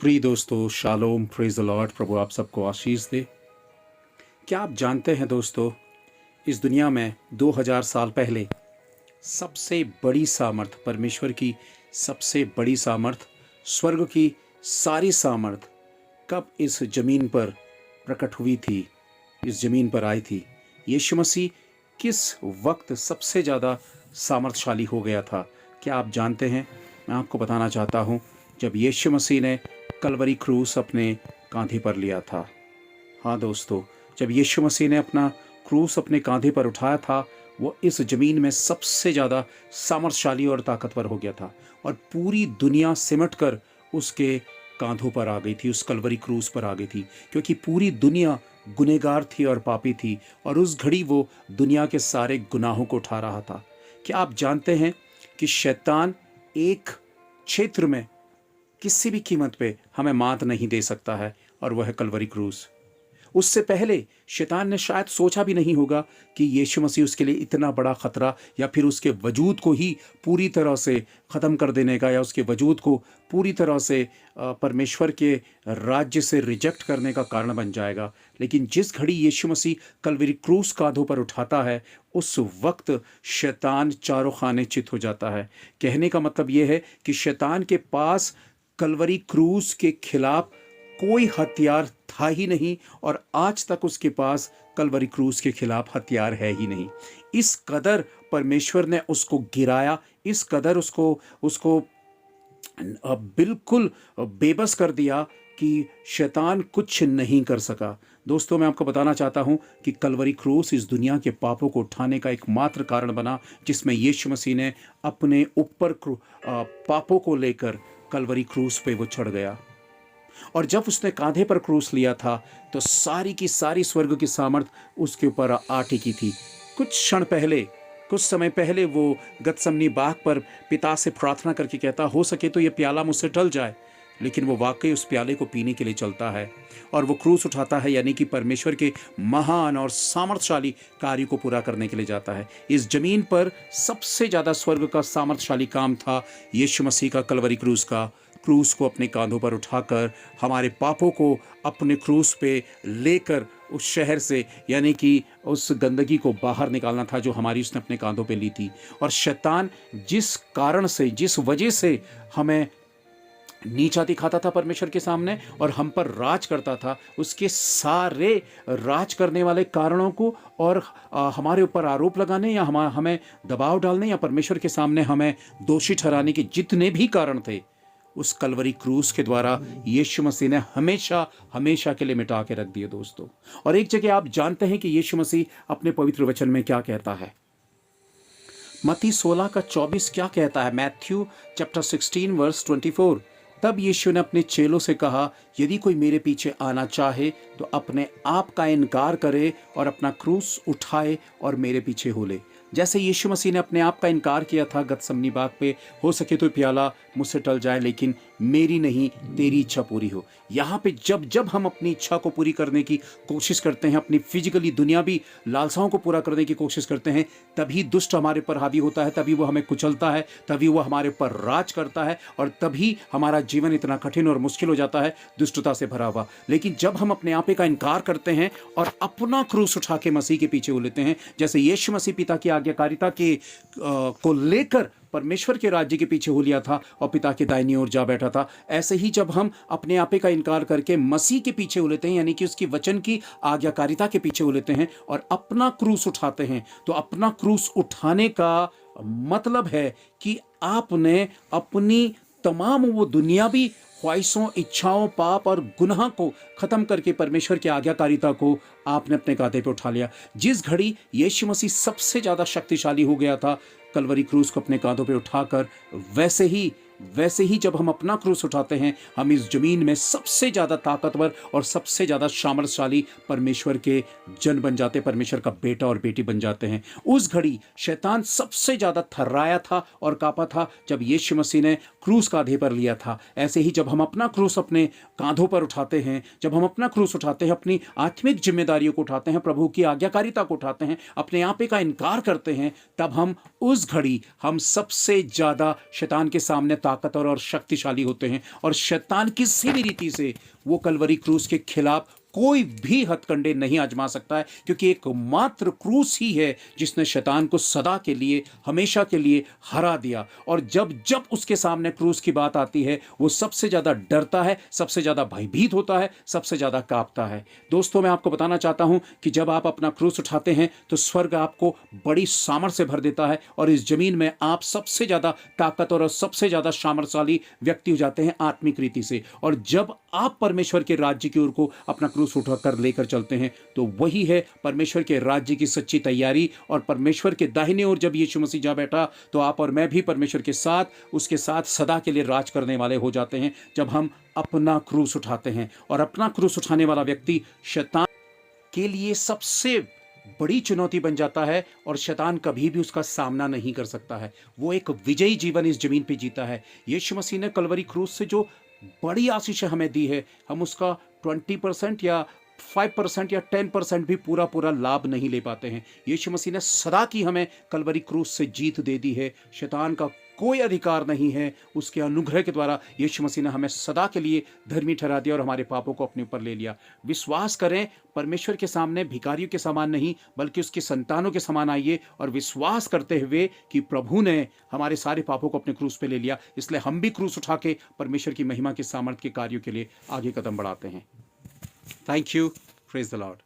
प्रिय दोस्तों, shalom, praise the Lord. प्रभु आप सबको आशीष दे। क्या आप जानते हैं दोस्तों, इस दुनिया में 2000 साल पहले सबसे बड़ी सामर्थ, परमेश्वर की सबसे बड़ी सामर्थ, स्वर्ग की सारी सामर्थ कब इस जमीन पर प्रकट हुई थी, इस जमीन पर आई थी? यीशु मसीह किस वक्त सबसे ज़्यादा सामर्थशाली हो गया था? क्या आप जानते हैं? मैं आपको बताना चाहता हूँ, जब यीशु मसीह ने कलवरी क्रूस अपने कांधे पर लिया था। हाँ दोस्तों, जब यीशु मसीह ने अपना क्रूस अपने कांधे पर उठाया था, वो इस ज़मीन में सबसे ज़्यादा सामर्थशाली और ताकतवर हो गया था और पूरी दुनिया सिमट कर उसके कांधों पर आ गई थी, उस कलवरी क्रूस पर आ गई थी, क्योंकि पूरी दुनिया गुनहगार थी और पापी थी और उस घड़ी वो दुनिया के सारे गुनाहों को उठा रहा था। क्या आप जानते हैं कि शैतान एक क्षेत्र में किसी भी कीमत पे हमें मात नहीं दे सकता है, और वह है कलवरी क्रूस। उससे पहले शैतान ने शायद सोचा भी नहीं होगा कि यीशु मसीह उसके लिए इतना बड़ा खतरा, या फिर उसके वजूद को ही पूरी तरह से ख़त्म कर देने का, या उसके वजूद को पूरी तरह से परमेश्वर के राज्य से रिजेक्ट करने का कारण बन जाएगा। लेकिन जिस घड़ी यीशु मसीह कलवरी क्रूस कांधों पर उठाता है, उस वक्त शैतान चारों खाने चित हो जाता है। कहने का मतलब यह है कि शैतान के पास कलवरी क्रूस के खिलाफ कोई हथियार था ही नहीं, और आज तक उसके पास कलवरी क्रूस के खिलाफ हथियार है ही नहीं। इस कदर परमेश्वर ने उसको गिराया, इस कदर उसको उसको बिल्कुल बेबस कर दिया कि शैतान कुछ नहीं कर सका। दोस्तों, मैं आपको बताना चाहता हूं कि कलवरी क्रूस इस दुनिया के पापों को उठाने का एकमात्र कारण बना, जिसमें यीशु मसीह ने अपने ऊपर पापों को लेकर कलवरी क्रूस पे वो चढ़ गया। और जब उसने कांधे पर क्रूस लिया था, तो सारी की सारी स्वर्ग की सामर्थ उसके ऊपर आ टिकी थी। कुछ समय पहले वो गतसमनी बाग पर पिता से प्रार्थना करके कहता, हो सके तो ये प्याला मुझसे टल जाए, लेकिन वो वाकई उस प्याले को पीने के लिए चलता है और वो क्रूस उठाता है, यानी कि परमेश्वर के महान और सामर्थशाली कार्य को पूरा करने के लिए जाता है। इस जमीन पर सबसे ज़्यादा स्वर्ग का सामर्थशाली काम था यीशु मसीह का कलवरी क्रूस को अपने कांधों पर उठाकर हमारे पापों को अपने क्रूस पे लेकर उस शहर से, यानी कि उस गंदगी को बाहर निकालना था जो हमारी उसने अपने कांधों पे ली थी। और शैतान जिस कारण से, जिस वजह से हमें नीचा दिखाता था परमेश्वर के सामने और हम पर राज करता था, उसके सारे राज करने वाले कारणों को और हमारे ऊपर आरोप लगाने या हमें दबाव डालने या परमेश्वर के सामने हमें दोषी ठहराने के जितने भी कारण थे, उस कलवरी क्रूस के द्वारा यीशु मसीह ने हमेशा हमेशा के लिए मिटा के रख दिए दोस्तों। और एक जगह आप जानते हैं कि यीशु मसीह अपने पवित्र वचन में क्या कहता है? मत्ती 16:24 क्या कहता है? Matthew chapter 16 verse 24। तब यीशु ने अपने चेलों से कहा, यदि कोई मेरे पीछे आना चाहे तो अपने आप का इनकार करे और अपना क्रूस उठाए और मेरे पीछे हो ले। जैसे यीशु मसीह ने अपने आप का इनकार किया था गतसमनी बाग पे, हो सके तो प्याला मुझसे टल जाए, लेकिन मेरी नहीं तेरी इच्छा पूरी हो। यहाँ पे जब जब हम अपनी इच्छा को पूरी करने की कोशिश करते हैं, अपनी फिजिकली दुनियावी लालसाओं को पूरा करने की कोशिश करते हैं, तभी दुष्ट हमारे पर हावी होता है, तभी वो हमें कुचलता है, तभी वो हमारे पर राज करता है, और तभी हमारा जीवन इतना कठिन और मुश्किल हो जाता है, दुष्टता से भरा हुआ। लेकिन जब हम अपने आपे का इनकार करते हैं और अपना क्रूस उठा के मसीह के पीछे हो लेते हैं, जैसे यीशु मसीह पिता की आज्ञाकारिता के को लेकर परमेश्वर के राज्य के पीछे हो लिया था और पिता के दाहिनी ओर जा बैठा था, ऐसे ही जब हम अपने आपे का इनकार करके मसीह के पीछे हो लेते हैं, यानी कि उसकी वचन की आज्ञाकारिता के पीछे हो लेते हैं और अपना क्रूस उठाते हैं, तो अपना क्रूस उठाने का मतलब है कि आपने अपनी तमाम वो दुनियावी ख्वाहिशों, इच्छाओं, पाप और गुनाह को खत्म करके परमेश्वर की आज्ञाकारिता को आपने अपने कांधे पे उठा लिया। जिस घड़ी यीशु मसीह सबसे ज़्यादा शक्तिशाली हो गया था कलवरी क्रूस को अपने कांधों पे उठाकर, वैसे ही जब हम अपना क्रूस उठाते हैं, हम इस जमीन में सबसे ज़्यादा ताकतवर और सबसे ज़्यादा सामर्थशाली परमेश्वर के जन बन जाते, परमेश्वर का बेटा और बेटी बन जाते हैं। उस घड़ी शैतान सबसे ज़्यादा थर्राया था और कांपा था जब यीशु मसीह ने क्रूस कांधे पर लिया था। ऐसे ही जब हम अपना क्रूस अपने कांधों पर उठाते हैं, जब हम अपना क्रूस उठाते हैं, अपनी आत्मिक जिम्मेदारियों को उठाते हैं, प्रभु की आज्ञाकारिता को उठाते हैं, अपने आपे का इनकार करते हैं, तब हम उस घड़ी हम सबसे ज़्यादा शैतान के सामने ताकतवर और शक्तिशाली होते हैं, और शैतान किसी भी रीति से वो कलवरी क्रूस के खिलाफ कोई भी हथकंडे नहीं आजमा सकता है, क्योंकि एकमात्र क्रूस ही है जिसने शैतान को सदा के लिए, हमेशा के लिए हरा दिया। और जब जब उसके सामने क्रूस की बात आती है, वो सबसे ज़्यादा डरता है, सबसे ज़्यादा भयभीत होता है, सबसे ज़्यादा कांपता है। दोस्तों, मैं आपको बताना चाहता हूं कि जब आप अपना क्रूस उठाते हैं तो स्वर्ग आपको बड़ी सामर्थ्य से भर देता है, और इस जमीन में आप सबसे ज़्यादा ताकतवर और सबसे ज़्यादा सामर्थ्यशाली व्यक्ति हो जाते हैं आत्मिक रीति से। और जब आप परमेश्वर के राज्य की ओर को अपना क्रूस उठाकर लेकर चलते हैं, तो वही है परमेश्वर के राज्य की सच्ची तैयारी। और परमेश्वर के दाहिने ओर जब यीशु मसीह जा बैठा, तो आप और मैं भी परमेश्वर के साथ, उसके साथ सदा के लिए राज करने वाले हो जाते हैं, जब हम अपना क्रूस उठाते हैं। और अपना क्रूस उठाने वाला व्यक्ति शैतान के लिए सबसे बड़ी चुनौती बन जाता है, और शैतान कभी भी उसका सामना नहीं कर सकता है। वो एक विजयी जीवन इस जमीन पे जीता है। यीशु मसीह ने कलवरी क्रूस से जो बड़ी आशीष हमें दी है, हम उसका 20% या 5% या 10% भी पूरा लाभ नहीं ले पाते हैं। यीशु मसीह ने सदा की हमें कलवरी क्रूस से जीत दे दी है। शैतान का कोई अधिकार नहीं है। उसके अनुग्रह के द्वारा यीशु मसीह ने हमें सदा के लिए धर्मी ठहरा दिया और हमारे पापों को अपने ऊपर ले लिया। विश्वास करें, परमेश्वर के सामने भिखारियों के समान नहीं, बल्कि उसकी संतानों के समान आइए, और विश्वास करते हुए कि प्रभु ने हमारे सारे पापों को अपने क्रूस पे ले लिया, इसलिए हम भी क्रूस उठा के परमेश्वर की महिमा के सामर्थ्य के कार्यों के लिए आगे कदम बढ़ाते हैं। Thank you. Praise the Lord.